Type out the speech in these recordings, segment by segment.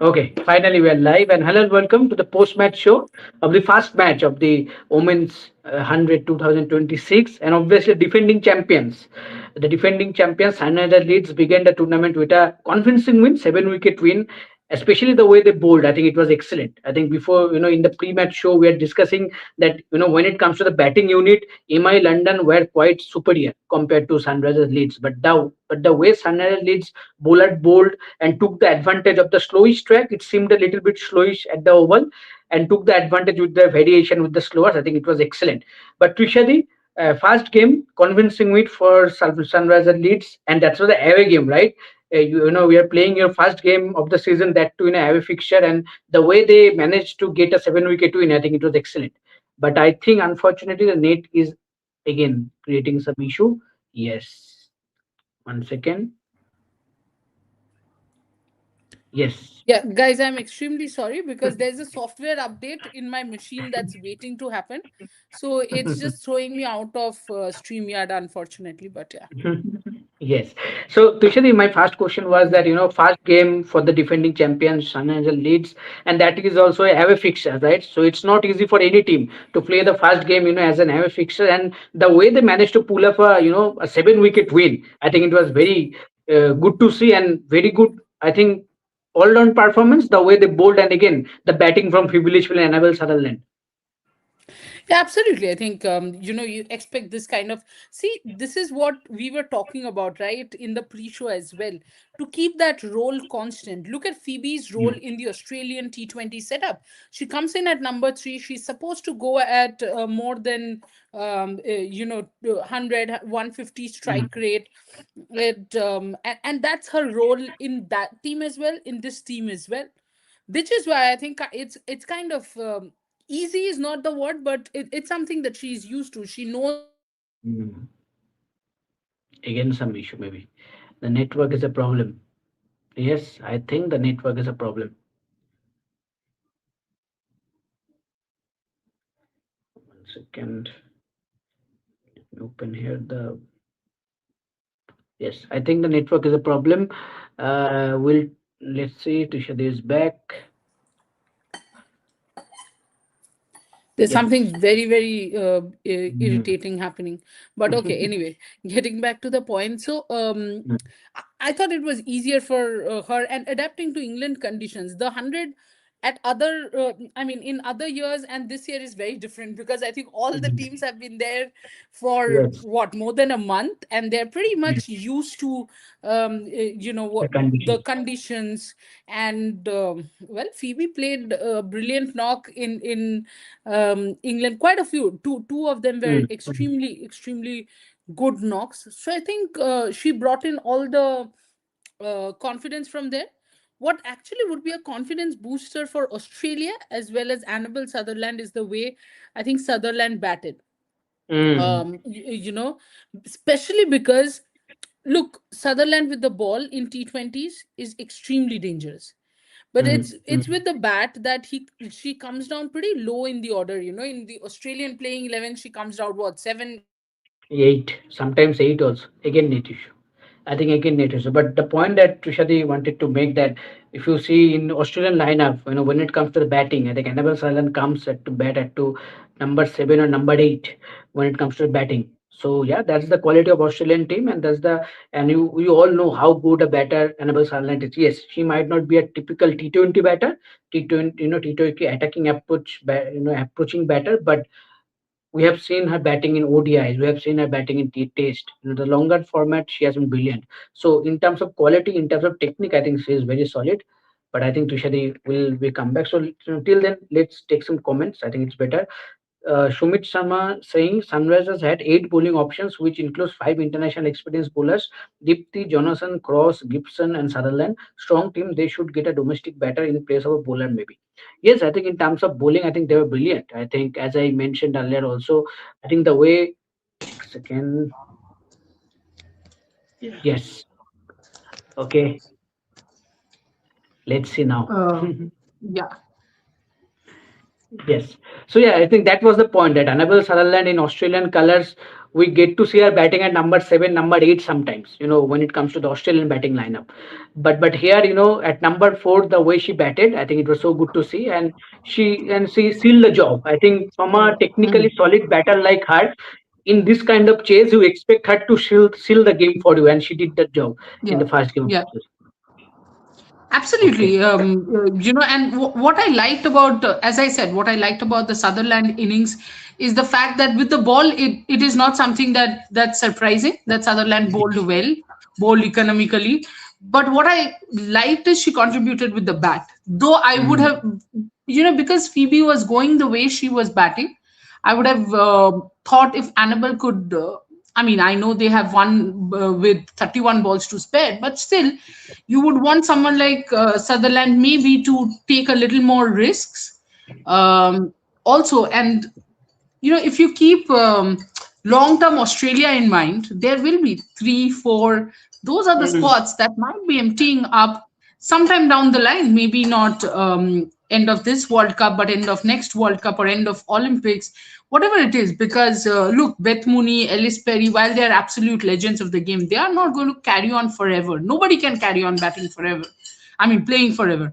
Okay, finally we are live, and hello and welcome to the post-match show of the first match of the Women's 100 2026, and obviously defending champions. The defending champions, Sunrisers Leeds, began the tournament with a convincing win, 7 wicket win. Especially the way they bowled, I think it was excellent. I think before, in the pre-match show, we are discussing that when it comes to the batting unit, MI London were quite superior compared to Sunrisers Leeds. But the way Sunrisers Leeds bowled and took the advantage of the slowish track. It seemed a little bit slowish at the oval and took the advantage with the variation with the slowers. I think it was excellent. But Trishadi, first game, convincing win for Sunrisers Leeds, and that's was the away game, right? We are playing your first game of the season, that too in a away fixture, and the way they managed to get a 7 wicket win, I think it was excellent. But I think unfortunately the net is again creating some issue. Yes, 1 second. Yes. Yeah, guys, I'm extremely sorry because there's a software update in my machine that's waiting to happen. So it's just throwing me out of StreamYard, unfortunately. But yeah. Yes. So, Tushari, my first question was that, first game for the defending champions, Sunrisers Leeds, and that is also a away fixture, right? So, it's not easy for any team to play the first game, as an away fixture. And the way they managed to pull up a 7 wicket win, I think it was very good to see and very good, I think, all round performance, the way they bowled, and again, the batting from Fibulish and Annabelle Sutherland. Yeah, absolutely. I think you expect this kind of see. This is what we were talking about, right, in the pre-show as well. To keep that role constant. Look at Phoebe's role Yeah. in the Australian T20 setup. She comes in at number three. She's supposed to go at more than 100, 150 Mhm. strike rate. And that's her role in that team as well, in this team as well, which is why I think it's kind of easy is not the word, but it's something that she's used to. She knows how to play that role. Mm. Again, some issue maybe. The network is a problem. Yes, I think the network is a problem. 1 second. Let me open here the. Yes, I think the network is a problem. We'll let's see. Tushad is back. There's Yes. something very very Mm. irritating happening, but okay, anyway, getting back to the point. So I thought it was easier for her and adapting to England conditions. The 100 at other I mean in other years, and this year is very different because I think all the Mm. teams have been there for Yes. what, more than a month, and they're pretty Mm. much used to The the conditions. conditions. And well, Phoebe played a brilliant knock in England. Quite a few. Two of them were Mm. Mm. extremely good knocks. So I think she brought in all the confidence from there. What actually would be a confidence booster for Australia as well as Annabelle Sutherland is the way I think Sutherland batted. Mm. Especially because look, Sutherland with the ball in T20s is extremely dangerous, but Mm. it's Mm. with the bat that she comes down pretty low in the order. In the Australian playing 11, she comes down what, 7, 8. 8, sometimes 8 also. Again, net issue. I think again net issue. But the point that Trishadi wanted to make, that if you see in Australian lineup, when it comes to the batting, I think Annabelle Sutherland comes at to bat at to number 7 or number 8 when it comes to batting. So yeah, that's the quality of Australian team, and you all know how good a batter Annabelle Sutherland is. Yes, she might not be a typical T20 batter, T20 T20 attacking approach, approaching batter, but we have seen her batting in ODIs. We have seen her batting in Test. The longer format, she has been brilliant. So in terms of quality, in terms of technique, I think she is very solid. But I think Tushadi will be come back. So till then, let's take some comments. I think it's better. Sumit Sharma saying Sunrisers had 8 bowling options, which includes 5 international experienced bowlers: Deepti, Jonathan, Cross, Gibson, and Sutherland. Strong team. They should get a domestic batter in place of a bowler, maybe. Yes, I think in terms of bowling, I think they were brilliant. I think, as I mentioned earlier, also, I think the way. Second. Yes. Okay. Let's see now. Yeah. Yes. So yeah, I think that was the point, that Annabelle Sutherland in Australian colours we get to see her batting at number 7, number 8 sometimes, when it comes to the Australian batting lineup. But here, at number 4, the way she batted, I think it was so good to see, and she sealed the job. I think from a technically Mm. solid batter like her, in this kind of chase, you expect her to seal the game for you, and she did that job in the Yeah. first game. Yeah. Okay. Absolutely. And what I liked about, as I said, what I liked about the Sutherland innings is the fact that with the ball, it is not something that's surprising that Sutherland bowled well, bowled economically. But what I liked is she contributed with the bat. Though I would Mm, have, because Phoebe was going the way she was batting, I would have thought if Annabelle could. I mean, I know they have won with 31 balls to spare, but still, you would want someone like Sutherland maybe to take a little more risks. Also, and if you keep long term Australia in mind, there will be three, four. Those are the mm, spots that might be emptying up sometime down the line. Maybe not end of this World Cup, but end of next World Cup or end of Olympics, whatever it is. Because look, Beth Mooney, Ellis Perry, while they are absolute legends of the game, they are not going to carry on forever. Nobody can carry on batting forever. I mean, playing forever.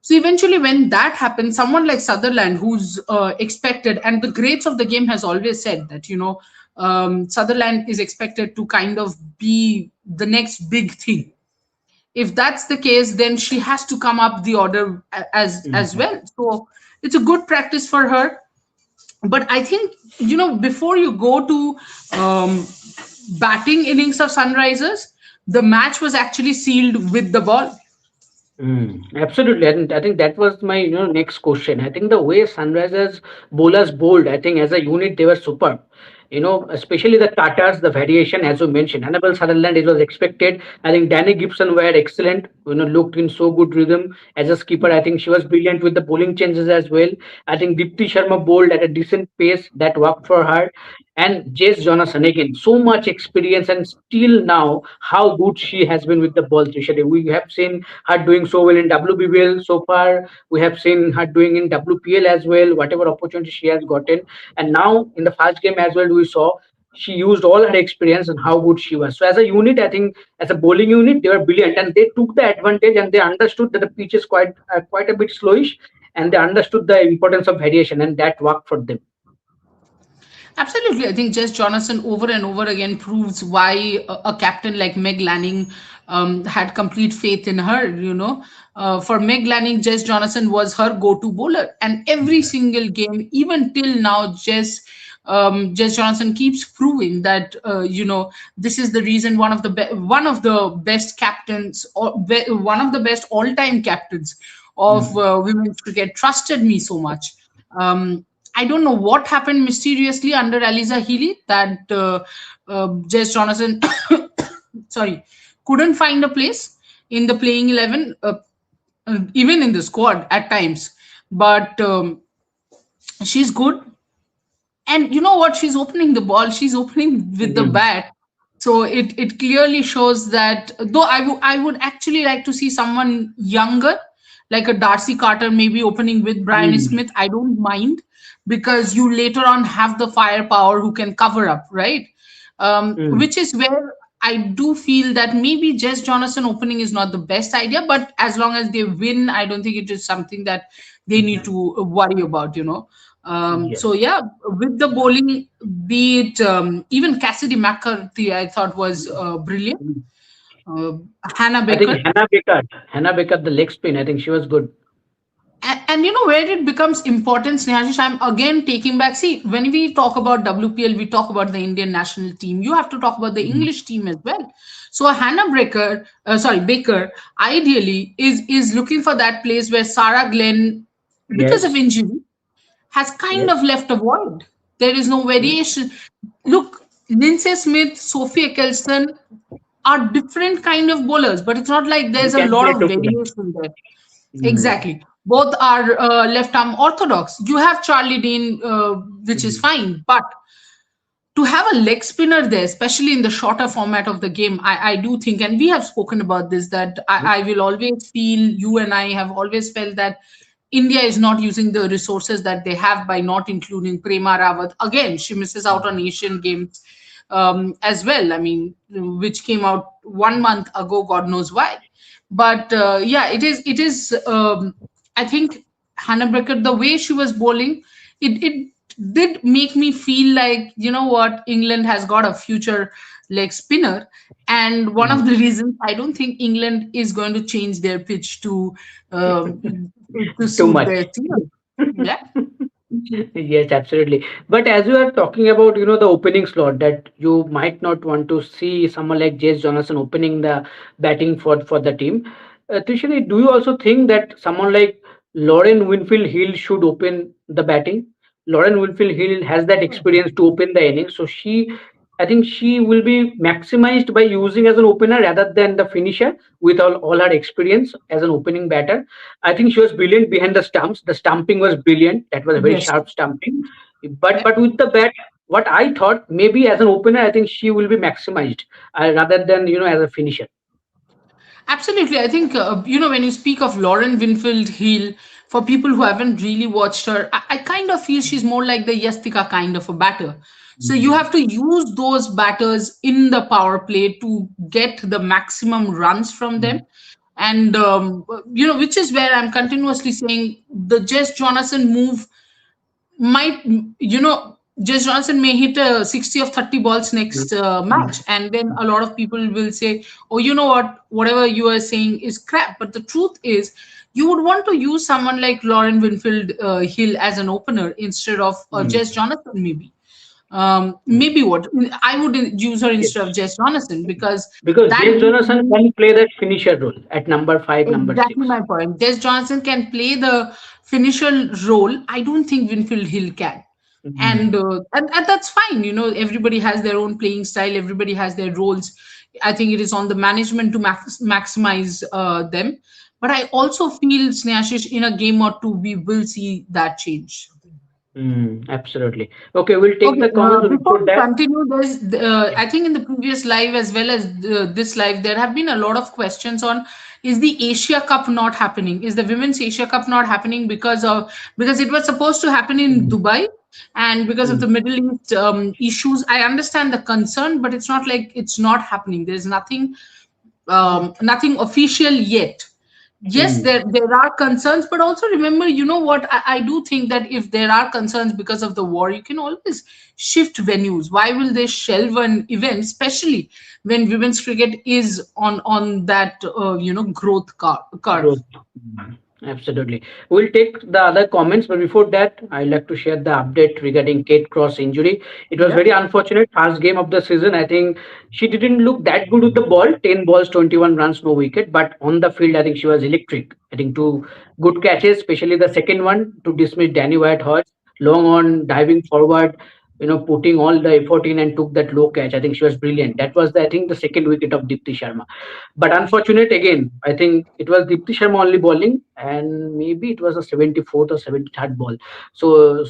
So eventually, when that happens, someone like Sutherland, who's expected, and the greats of the game has always said that Sutherland is expected to kind of be the next big thing. If that's the case, then she has to come up the order as mm. well. So it's a good practice for her. But I think before you go to um, batting innings of Sunrisers, the match was actually sealed with the ball. Absolutely. I think that was my next question. I think the way Sunrisers bowlers bowled, I think as a unit they were superb. Especially the Tatars, the variation as you mentioned. Annabelle Sutherland, it was expected. I think Danny Gibson were excellent. Looked in so good rhythm as a skipper. I think she was brilliant with the bowling changes as well. I think Deepti Sharma bowled at a decent pace that worked for her. And Jace Jonathan again, so much experience, and still now how good she has been with the ball. Trishadi. We have seen her doing so well in WBBL so far. We have seen her doing in WPL as well, whatever opportunity she has gotten. And now in the first game as well, we saw she used all her experience and how good she was. So as a unit, I think as a bowling unit, they were brilliant, and they took the advantage and they understood that the pitch is quite a bit slowish, and they understood the importance of variation, and that worked for them. Absolutely. I think Jess Jonathan over and over again proves why a captain like Meg Lanning had complete faith in her. For Meg Lanning, Jess Jonathan was her go to bowler. And every single game, even till now, Jess Johnson keeps proving that this is the reason one of the best captains or one of the best all time captains of Mm. women's cricket trusted me so much. Um, I don't know what happened mysteriously under Aliza Healy that Jess Jonathan, sorry, couldn't find a place in the playing 11, even in the squad at times. But she's good, and you know what, she's opening the ball, she's opening with the Mhm. bat. So it clearly shows that, though I would actually like to see someone younger like a Darcy Carter maybe opening with Brian Mm. Smith. I don't mind, because you later on have the firepower who can cover up, right? Mm. Which is where I do feel that maybe Jess Jonathan opening is not the best idea, but as long as they win, I don't think it is something that they need to worry about. So Yes. yeah, with the bowling, be it even Cassidy McCarthy, I thought was brilliant. Mm. Uh, Hannah I think Baker, Hannah Baker, the leg spin, I think she was good. and where it becomes important, Snehashish, I'm again taking back. See, when we talk about WPL, we talk about the Indian national team. You have to talk about the Mhm. English team as well. So a Baker, ideally is looking for that place where Sarah Glenn, because of Yes. injury, has kind of Yes. left a void. There is no Mm. variation. Look, Lindsay Smith, Sophie Eccleston are different kind of bowlers, but it's not like They there's a can lot play of together. variation there. Mm. Exactly. Both are left arm orthodox. You have Charlie Dean, which is Mm. fine, but to have a leg spinner there, especially in the shorter format of the game, I do think, and we have spoken about this, that I will always feel, you and I have always felt that India is not using the resources that they have by not including Prema Rawat. Again, she misses out on Asian Games. as well. I mean, which came out 1 month ago, God knows why. But yeah, it is. I think Hannah Beckett, the way she was bowling, it did make me feel like, you know what, England has got a future leg spinner. And one Mm. of the reasons I don't think England is going to change their pitch to Too suit much. their team. Yeah. Yes, absolutely. But as you are talking about, the opening slot, that you might not want to see someone like Jace Jonathan opening the batting for the team. Trishani, do you also think that someone like Lauren Winfield Hill should open the batting? Lauren Winfield Hill has that experience to open the innings, so I think she will be maximized by using as an opener rather than the finisher with all her experience as an opening batter. I think she was brilliant behind the stumps. The stumping was brilliant. That was a very Yes. sharp stumping. But Yeah. but with the bat, what I thought maybe as an opener, I think she will be maximized rather than as a finisher. Absolutely. I think, when you speak of Lauren Winfield Hill, for people who haven't really watched her, I kind of feel she's more like the Yastika kind of a batter. So you Mm. have to use those batters in the power play to get the maximum runs from them. And, which is where I'm continuously saying the Jess Jonathan move might, Jess Johnson may hit 60 of 30 balls Mm. next match, Mm. and then a lot of people will say, oh, you know what, whatever you are saying is crap. But the truth is, you would want to use someone like Lauren Winfield Hill as an opener instead of Mm. Jess Jonathan, maybe. Mm. Maybe what I would use her Yes. instead of Jess Jonathan, because Because that James Jonathan can play that finisher role at number five, number exactly six. my point. Jess Johnson can play the finisher role. I don't think Winfield Hill can. And, Mm. and that's fine. Everybody has their own playing style. Everybody has their roles. I think it is on the management to maximize them. But I also feel, Snehashish, in a game or two, we will see that change. Absolutely. Okay, we'll take Okay, the comments before before we that. continue, Yeah. I think in the previous live as well as this live, there have been a lot of questions on, is the Asia Cup not happening? Is the Women's Asia Cup not happening because it was supposed to happen in Mm. Dubai, and because of Mm. the Middle East issues? I understand the concern, but it's not like it's not happening. There's nothing official yet. Yes, Mm. there are concerns, but also remember, you know what, I do think that if there are concerns because of the war, you can always shift venues. Why will they shelve an event, especially when women's cricket is on that curve? Growth. Mm. Absolutely. We'll take the other comments, but before that, I'd like to share the update regarding Kate Cross injury. It was Yeah. very unfortunate. First game of the season, I think she didn't look that good with the ball. 10 balls, 21 runs, no wicket. But on the field, I think she was electric. I think two good catches, especially the second one to dismiss Danny White Hodge, long on, diving forward, putting all the effort in and took that low catch. I think she was brilliant. That was, I think, the second wicket of Deepti Sharma. But unfortunate again, I think it was Deepti Sharma only bowling, and maybe it was a 74th or 73rd ball. So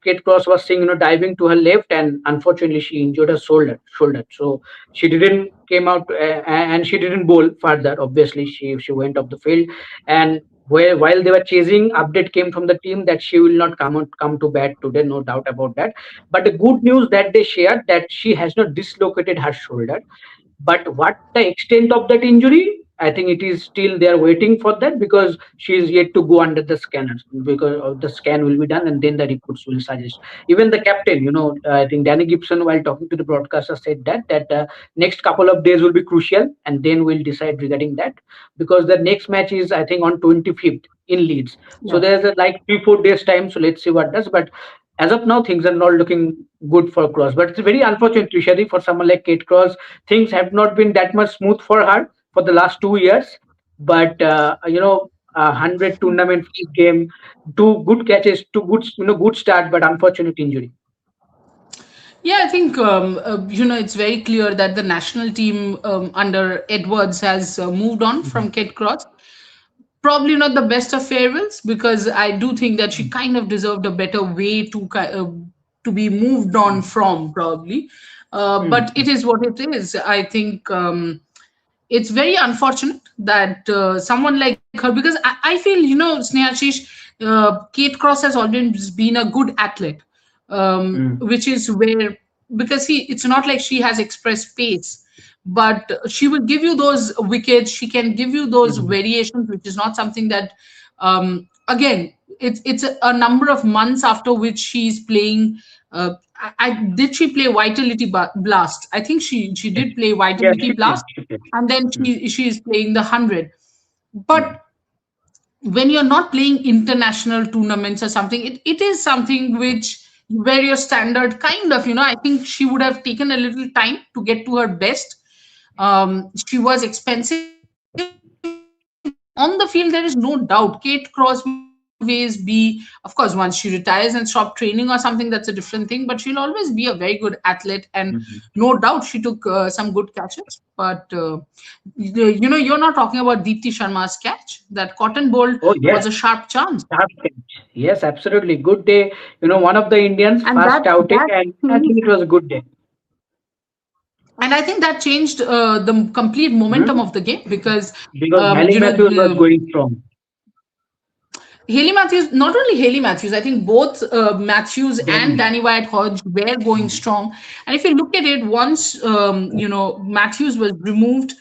Kate Cross was seeing diving to her left, and unfortunately she injured her shoulder. So she didn't came out and she didn't bowl further. Obviously, she went off the field, and while they were chasing, update came from the team that she will not come to bat today, no doubt about that. But the good news that they shared that she has not dislocated her shoulder, but what the extent of that injury, I think it is still they are waiting for that because she is yet to go under the scanners because of the scan will be done and then the reports will suggest. Even the captain, I think Danny Gibson, while talking to the broadcaster, said that next couple of days will be crucial and then we'll decide regarding that because the next match is I think on 25th in Leeds. So Yeah. there's like 3-4 days time. So let's see what does. But as of now, things are not looking good for Cross. But it's very unfortunate, Trishadi, for someone like Kate Cross. Things have not been that much smooth for her for the last 2 years. But 100 tournament first game, two good catches, two good good start, but unfortunate injury. Yeah, I think it's very clear that the national team under Edwards has moved on from Kate Cross. Probably not the best of farewells, because I do think that she kind of deserved a better way to be moved on from, probably. But it Mm. is what it is. I think it's very unfortunate that someone like her, because I feel, Snehashish, Kate Cross has always been a good athlete, Mm. which is where because it's not like she has express pace, but she will give you those wickets. She can give you those Mhm. variations, which is not something that, again, it's a number of months after which she's playing. Did she play Vitality Blast? I think she Yes. did play Yeah, Vitality she played. Blast, She played. and then Mm. she is playing the 100. Mm. But when you're not playing international tournaments or something, it is something which where your standard kind of, I think she would have taken a little time to get to her best. She was expensive on the field. There is no doubt Kate Crosby will always be, of course, once she retires and stop training or something, that's a different thing, but she'll always be a very good athlete, and no doubt she took some Mhm. good catches. But you're not talking about Deepti Sharma's catch. That cotton ball Oh, was a yes. sharp chance. Sharp catch. Yes, absolutely. Good day. One of the Indians And fast outing, and I think it was a good day. I think that changed the complete momentum Mhm. of the game, because Because um, Mally you know Matthews was um, going strong. Haley Matthews, not only Haley Matthews, I think both Matthews and Then, Danny White Hodge were going mm, strong. And if you look at it, once Matthews was removed,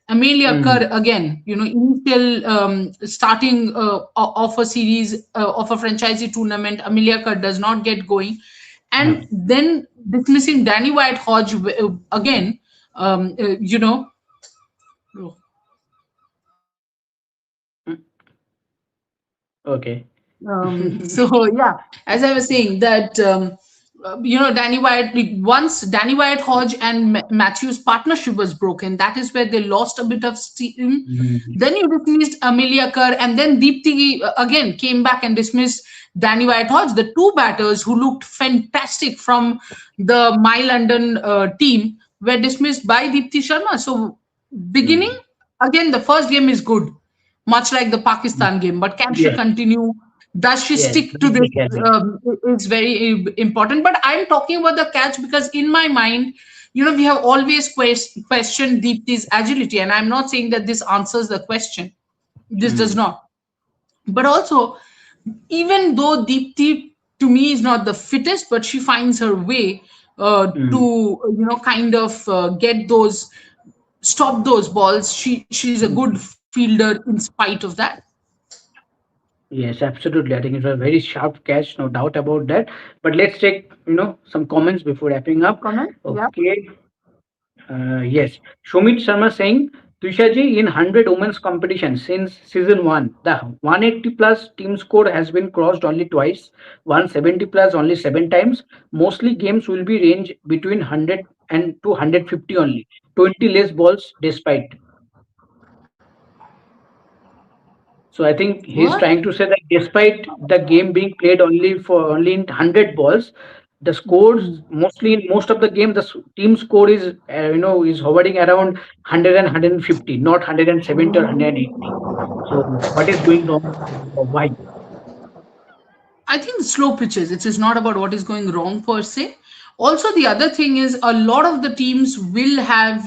Amelia mm, Kerr again, initial starting of a series of a franchisee tournament, Amelia Kerr does not get going, and no. then dismissing Danny White Hodge again, you know. Mm, okay. So yeah, as I was saying that, Danny White, like, once Danny White Hodge and Matthews partnership was broken, that is where they lost a bit of steam. Mm, Then you dismissed Amelia Kerr, and then Deepti again came back and dismissed Danny White Hodge, the two batters who looked fantastic from the My London team were dismissed by Deepti Sharma. So beginning, mm, again, the first game is good, much like the mm. Pakistan game. But can she Yes, continue? Does she yes, stick to this? definitely can be. It's very important. But I'm talking about the catch because in my mind, we have always questioned Deepti's agility, and I'm not saying that this answers the question. This does Mm, not. But also, even though Deepti to me is not the fittest, but she finds her way to mm, kind of get those, stop those balls. She's a good mm. fielder in spite of that. Yes, absolutely. I think it was a very sharp catch, no doubt about that. But let's take, some comments before wrapping up. Comment? Yeah. Okay. Yes, Shumit Sharma saying, Tuishaji, in 100 women's competition since season 1, the 180 plus team score has been crossed only twice, 170 plus only 7 times. Mostly games will be range between 100 and 250 only. 20 less balls despite. So I think he's What? trying to say that despite the game being played only in 100 balls, the scores mostly in most of the game team score is is hovering around 100 and 150, not 170 or 180. So what is going wrong? Why? I think slow pitches. It is not about what is going wrong per se. Also, the other thing is a lot of the teams will have,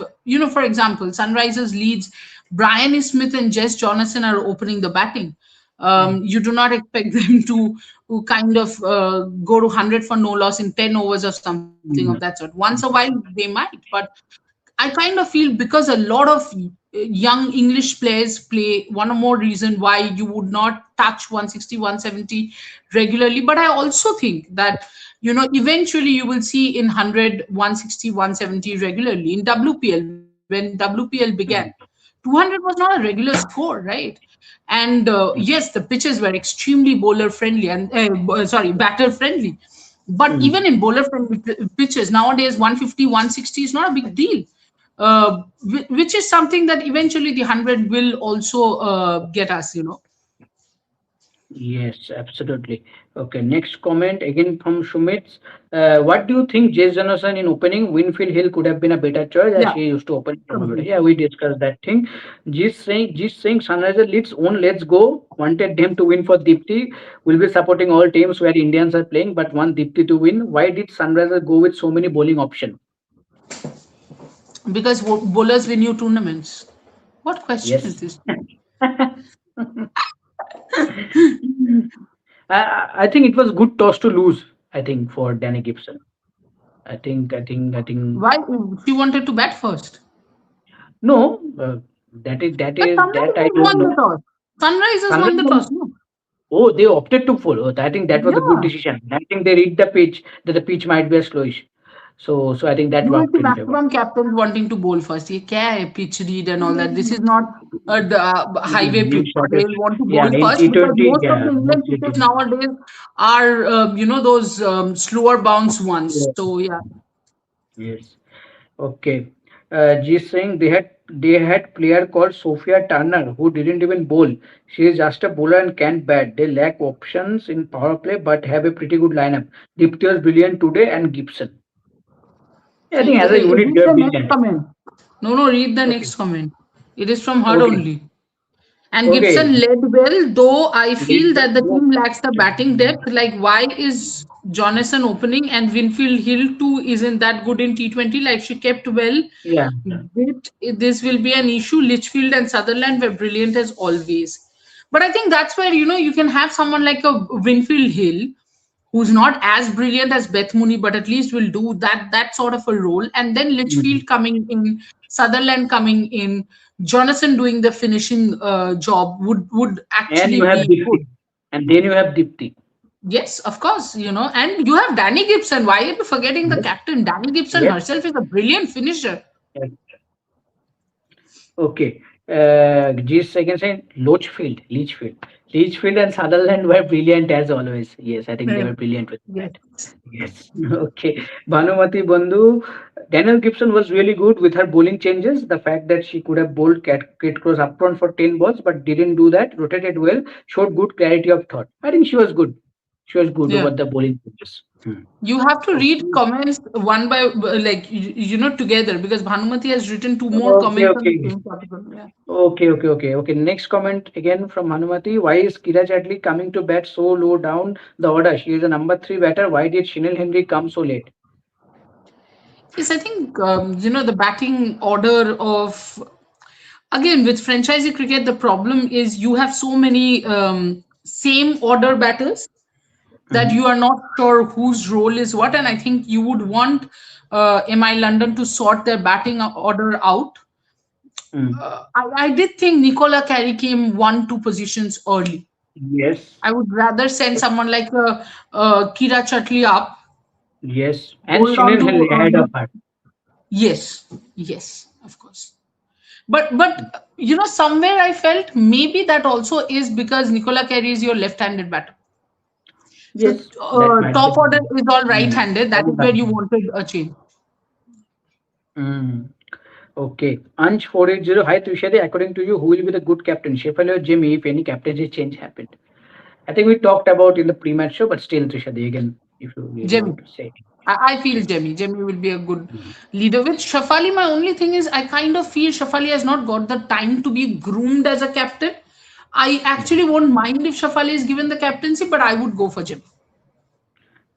for example, Sunrisers Leeds, Brian Smith and Jess Jonathan are opening the batting. Mm, You do not expect them to kind of go to 100 for no loss in 10 overs or something of that sort. mm, Once a while, they might, but I kind of feel because a lot of young English players play, one more reason why you would not touch 160, 170 regularly. But I also think that, eventually you will see in 100, 160, 170 regularly. In WPL, when WPL began, mm, 200 was not a regular score, right? And mm, yes, the pitches were extremely bowler friendly and sorry, batter friendly. But even mm. in bowler friendly pitches nowadays, 150, 160 is not a big deal, which is something that eventually the 100 will also get us. Yes, absolutely. Okay, next comment again from Shumit. What do you think Jace Jonathan in opening? Winfield Hill could have been a better choice as Yeah, he used to open from a better. Yeah, completely. we discussed that thing. Just saying Sunrisers Leeds own let's go. Wanted them to win for Deepti. Will be supporting all teams where Indians are playing, but want Deepti to win. Why did Sunrisers go with so many bowling options? Because bowlers win you tournaments. What question is Yes. this? I think it was good toss to lose, I think, for Danny Gibson. I think Why she wanted to bat first? no. But That I Sunrisers don't won the know. toss. Sunrisers won Sunrise. the toss, no? Oh, they opted to follow. I think that was a good Yeah. decision. I think they read the pitch that the pitch might be a slowish. So I think that You will worked see in favor. maximum captains wanting to bowl first. ये क्या है pitch read and all that. This is not a highway You pitch. So they shortest. want to Yeah, bowl in first because T20, most of yeah, the England mostly pitches T20. nowadays are those slower bounce ones. Yeah. So yeah. Yes. Okay. G saying they had player called Sophia Turner who didn't even bowl. She is just a bowler and can't bat. They lack options in power play but have a pretty good lineup. Deepti was brilliant today and Gibson. Yeah, I think as a unit Read they are the next brilliant. comment. No, read the Okay. next comment. It is from her Okay. only. And Okay. Gibson led well, though I feel Lead- that the team lacks the batting depth. Like, why is Jonathan opening and Winfield Hill too isn't that good in T20? Like, she kept well. Yeah. But this will be an issue. Litchfield and Sutherland were brilliant as always. But I think that's where, you can have someone like a Winfield Hill who's not as brilliant as Beth Mooney, but at least will do that sort of a role. And then Mm. Litchfield coming in, Sutherland coming in, Jonathan doing the finishing job would And you actually have be good. Dipti. And then you have Dipti. Yes, of course, and you have Danny Gibson. Why are you forgetting the Yes. captain? Danny Gibson Yes. herself is a brilliant finisher. Yes. Okay. Just second saying Leachfield and Sutherland were brilliant as always. Yes, I think they Right. were brilliant with Yes. that. Yes. Okay. Bhanumati Bandhu, Daniel Gibson was really good with her bowling changes. The fact that she could have bowled Kate Cross up front for 10 balls but didn't do that, rotated well, showed good clarity of thought. I think she was good. She was good Yeah. over the bowling changes. Hmm. You have to read Okay. comments one by like together because Bhanumati has written two more Okay, comments on the okay. same topic. Yeah. Okay. Next comment again from Hanumati. Why is Kira Chadley coming to bat so low down the order? She is a number three batter. Why did Shinil Henry come so late? Yes, I think the batting order of again with franchisee cricket, the problem is you have so many same order batters that Mhm. you are not sure whose role is what, and I think you would want MI London to sort their batting order out. Mm. I did think Nicola Carey came 1-2 positions early. Yes, I would rather send someone like Kira Chutli up, yes. And hold on Shinil to Henry ahead of her. yes, yes, of course. But somewhere I felt maybe that also is because Nicola Carey is your left-handed batter. So Yes, that might be. top order is all Mm. right-handed. That is where you wanted a change. Mm. Okay. Ansh 480. Hi Trishadi. According to you, who will be the good captain? Sheffield or Jimmy if any captaincy change happened? I think we talked about in the pre-match show, but still Trishadi again, if you really Jemmy. want to say. I feel Jemmy. Jemmy will be a good leader. With Shafali, my only thing is I kind of feel Shafali has not got the time to be groomed as a captain. I Mm. actually won't mind if Shafali is given the captaincy, but I would go for Jimmy.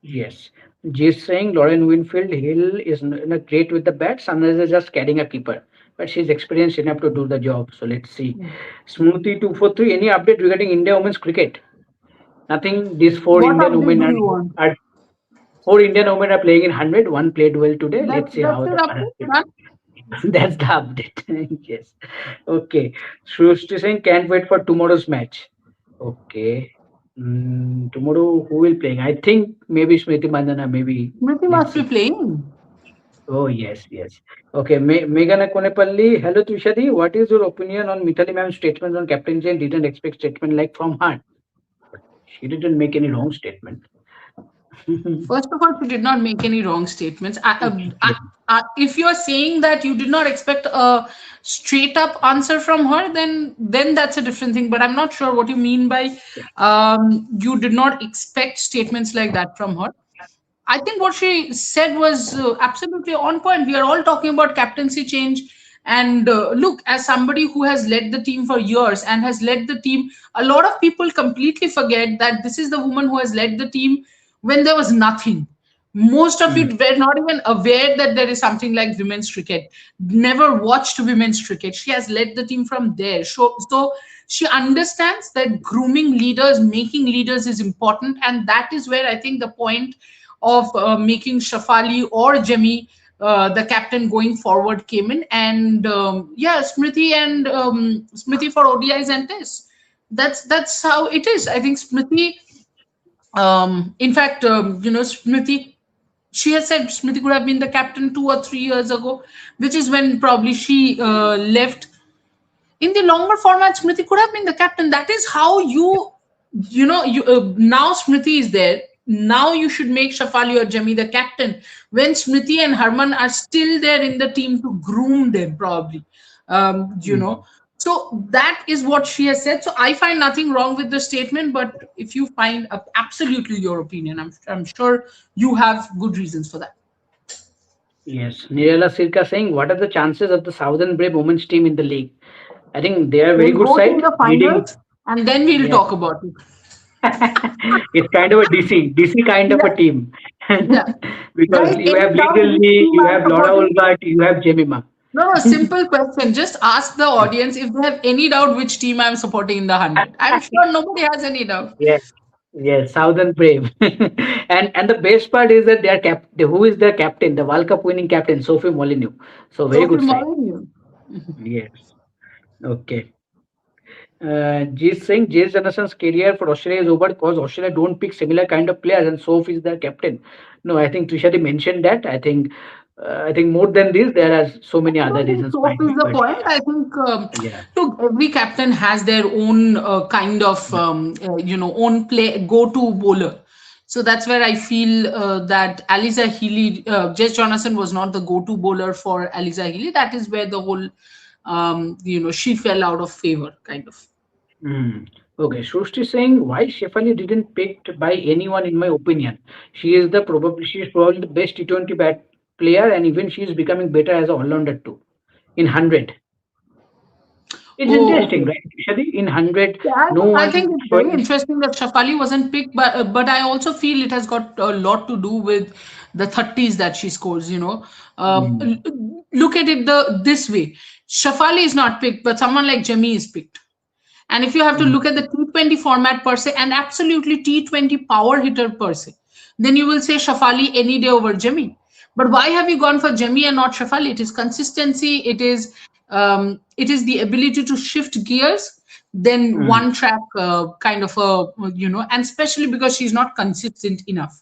Yes. Just saying Lauren Winfield Hill is great with the bat. Sunrise is just carrying a keeper. But she's experienced enough to do the job. So let's see. Smoothie 243. Any update regarding India women's cricket? Nothing. These four What Indian update women do you want? are four Indian women are playing in 100. One played well today. Let's see That's how it the up other to done. That's the update. Yes. Okay. Srushti saying can't wait for tomorrow's match. Okay. Tomorrow who will playing? I think maybe Smriti Mandana. Maybe Smriti let's must be see. playing. Oh yes. Okay. Meghana Konepalli. Hello Trishadi. What is your opinion on Mithali ma'am's statement on captaincy and didn't expect statement like from her? She didn't make any wrong statement. First of all, she did not make any wrong statements. If you're saying that you did not expect a straight up answer from her, then that's a different thing. But I'm not sure what you mean by you did not expect statements like that from her. I think what she said was absolutely on point. We are all talking about captaincy change. And look, as somebody who has led the team for years and has led the team, a lot of people completely forget that this is the woman who has led the team when there was nothing. Most of Mm, you were not even aware that there is something like women's cricket, never watched women's cricket. She has led the team from there. So she understands that grooming leaders, making leaders is important. And that is where I think the point of making Shafali or Jemmy the captain going forward came in, and yeah, Smriti and Smriti for ODIs and Tests. That's how it is. I think Smriti, in fact, Smriti, she has said Smriti could have been the captain 2 or 3 years ago, which is when probably she left. In the longer format, Smriti could have been the captain. That is how you now Smriti is there. Now you should make Shafali or Jemmy the captain when Smriti and Harman are still there in the team to groom them, probably. Mm. So that is what she has said. So I find nothing wrong with the statement, but if you find absolutely your opinion, I'm sure you have good reasons for that. Yes, Nirala Sirka saying, what are the chances of the Southern Brave women's team in the league? I think they are a very Then good go to side. the Leading, finals, and then we'll yes, talk about it. it's kind of a DC kind of Yeah, a team. yeah. Because Guys, you any have doubt Legal which Lee, team you I'm have Laura supporting? Olgart, you have Jemima. No, no, simple question. Just ask the audience if they have any doubt which team I'm supporting in the 100. I'm sure nobody has any doubt. Yes, yes, Southern Brave. And the best part is that their who is their captain, the World Cup winning captain, Sophie Molyneux. So very Sophie good side. Molyneux. Yes. Okay. Jis saying Jace Jonathan's career for Australia is over because Australia don't pick similar kind of players and Soph is their captain. No, I think Trishadi mentioned that. I think more than this, there are so many I other don't think reasons soap might is be, the but point. I think, yeah. look, every captain has their own kind of, own play, go-to bowler. So that's where I feel that Aliza Healy, Jess Jonathan was not the go-to bowler for Aliza Healy. That is where the whole, she fell out of favor, kind of. Hmm. Okay, Srushti saying why Shefali didn't picked by anyone in my opinion. She is probably the best T20 bat player and even she is becoming better as a all-rounder too. In 100. It's Oh, interesting, okay. right? Shadi, in 100, Yeah, no I one think it's very showing. interesting that Shafali wasn't picked, but I also feel it has got a lot to do with the 30s that she scores. Hmm. Look at it this way: Shafali is not picked, but someone like Jemmy is picked. And if you have to Hmm. look at the T20 format per se, and absolutely T20 power hitter per se, then you will say Shafali any day over Jemmy. But why have you gone for Jemmy and not Shafali? It is consistency. It is the ability to shift gears. Then Hmm. one track kind of and especially because she's not consistent enough.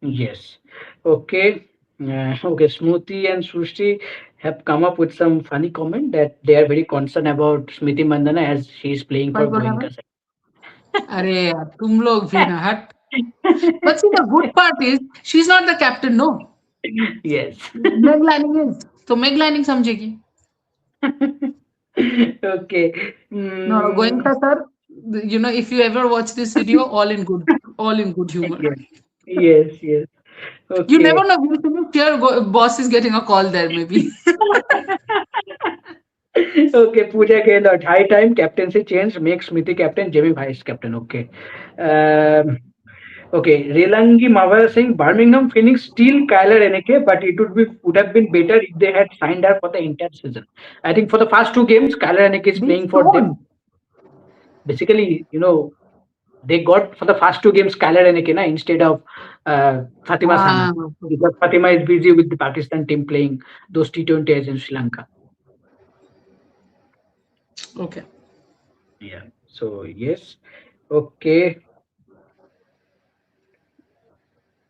Yes. Okay. Okay. Smriti and Srushti have come up with some funny comment that they are very concerned about Smriti Mandana as she is playing Why for what Goenka happened? side. अरे यार तुम लोग भी ना हट. But see, the good part is she's not the captain. No, Yes. Meg Lanning is. तो Meg Lanning समझेगी. Okay. No, no, Mm, Goenka sir, if you ever watch this video, all in good humor. yes. Yes. Yes. You never Okay. know. We'll finish here. Boss is getting a call there, maybe. Okay, Pooja Gehlot, high time captaincy change makes Smriti captain, Jamie vice captain. Okay. Um, okay, Relangi Mawar Singh, Birmingham Phoenix still Kyler Eneke, but would have been better if they had signed her for the entire season. I think for the first two games, Kyler Eneke is They playing for them. should. Basically, they got for the first two games Kyler Eneke na, instead of Fatima Ah, Sana. Because Fatima is busy with the Pakistan team playing those T20s in Sri Lanka. okay. Yeah. So yes. Okay.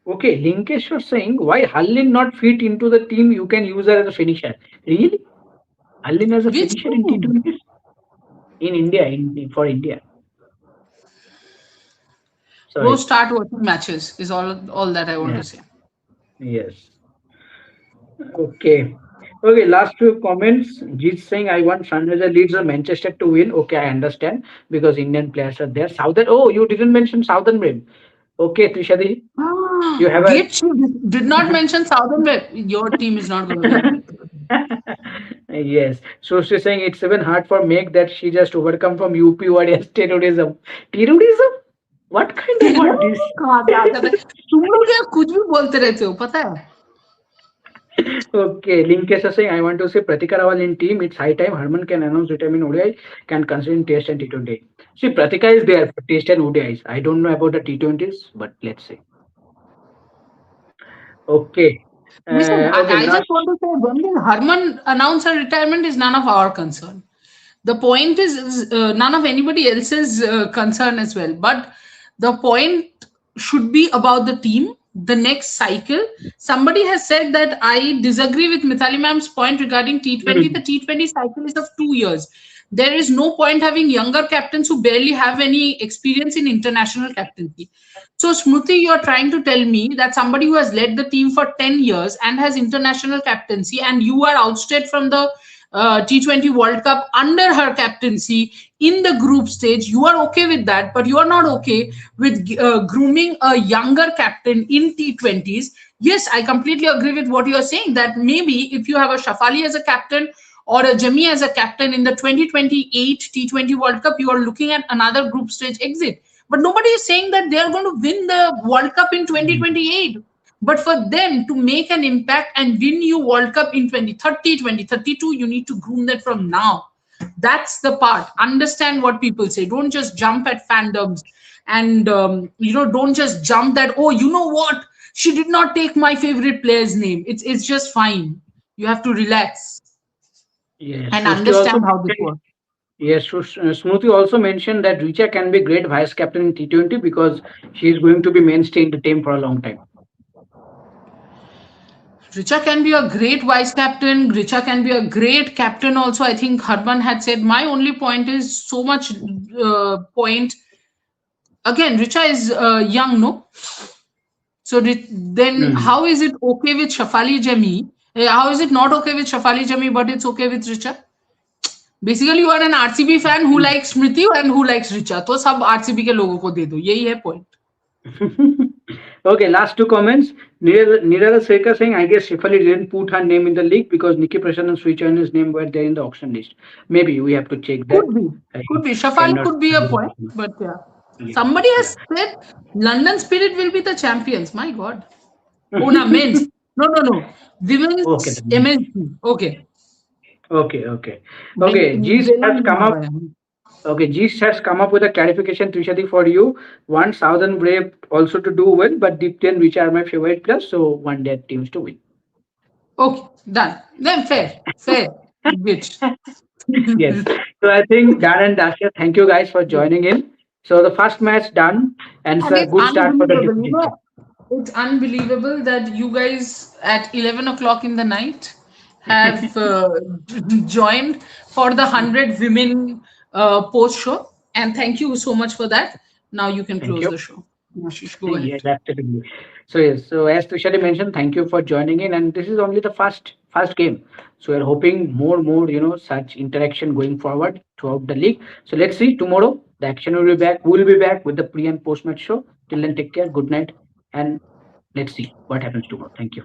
Okay. Linkesh was saying why Hallin not fit into the team? You can use her as a finisher. Really? Hallin as a Which finisher in team? T20s in India for India. Go Sorry. start watching matches. Is all that I want Yeah. to say. Yes. Okay. Okay. Last few comments. Jeet saying I want Sunrisers Leeds or Manchester to win. Okay, I understand because Indian players are there. Southern. Oh, you didn't mention Southern Brave. Okay, Trishadi, you Ah, have a did she did not mention Southern Web. Your team is not going to win. yes. So she's saying it's even hard for Meg that she just overcome from UP what is terrorism. Terrorism? What kind of word तेरे this? कहाँ से आ जाता है? तुम लोग यार कुछ भी बोलते रहते हो पता है. Okay, Linkesh is saying I want to say Pratika Rawal in team. It's high time Harman can announce retirement ODI, can consider in Test and T20. See, Pratika is there for Test and ODIs. I don't know about the T20s, but let's see. Okay. Listen, Okay. I just Last. want to say when will Harman announce her retirement is none of our concern. The point is none of anybody else's concern as well. But the point should be about the team, the next cycle. Somebody has said that I disagree with Mithali ma'am's point regarding T20. The Mm, T20 cycle is of 2 years. There is no point having younger captains who barely have any experience in international captaincy. So, Smriti, you're trying to tell me that somebody who has led the team for 10 years and has international captaincy, and you are ousted from the T20 World Cup under her captaincy in the group stage, you are okay with that, but you are not okay with grooming a younger captain in T20s. Yes, I completely agree with what you are saying that maybe if you have a Shafali as a captain or a Jami as a captain in the 2028 T20 World Cup, you are looking at another group stage exit. But nobody is saying that they are going to win the World Cup in mm. 2028. But for them to make an impact and win you World Cup in 2030, 2032, you need to groom that from now. That's the part. Understand what people say. Don't just jump at fandoms and don't just jump that. Oh, you know what? She did not take my favorite player's name. It's just fine. You have to relax Yes. and Srushti also understand how this mentioned. works. Yes. Smriti also mentioned that Richa can be great vice captain in T20 because she is going to be mainstay in the team for a long time. Richa can be a great vice captain. Richa can be a great captain also. I think Harman had said, my only point is so much point. Again, Richa is young, no? So then Mm. how is it okay with Shafali Jami? How is it not okay with Shafali Jami, but it's okay with Richa? Basically, you are an RCB fan who likes Smriti and who likes Richa. तो सब RCB के लोगों को दे दो. यही है point. Okay, last two comments. Nirala Sekar saying, I guess Shefali didn't put her name in the league because Nikki Prasad and Sri Chan's name were there in the auction list. Maybe we have to check that. Could be. I Could be. Shafali cannot. could be a point, but yeah. Yeah. Somebody Yeah. has said London Spirit will be the champions. My God. Oh, no, men's. No, no, no. Okay. Women's MSG. Okay. Okay. Okay. Men's Okay. G's has नहीं come मान up. रहा है. Okay, G's has come up with a clarification, Trishadi, for you. One Southern Brave also to do well, but Deepti and which are my favorite players, so one dead teams to win. Okay, done. Then fair. Fair. Good. Yes. So I think Dan and Dasha, thank you guys for joining in. So the first match done, and it's And a it's good start for the unbelievable. You Deepti. know, it's unbelievable that you guys at 11 o'clock in the night have joined for the 100 women post show. And thank you so much for that. Now you can Thank close you. the show. Ashish, go Yes, ahead. absolutely. So yes, so as Tushari mentioned, thank you for joining in, and this is only the first game. So we're hoping more, such interaction going forward throughout the league. So let's see tomorrow. The action will be back. We'll be back with the pre and post match show. Till then, take care. Good night, and let's see what happens tomorrow. Thank you.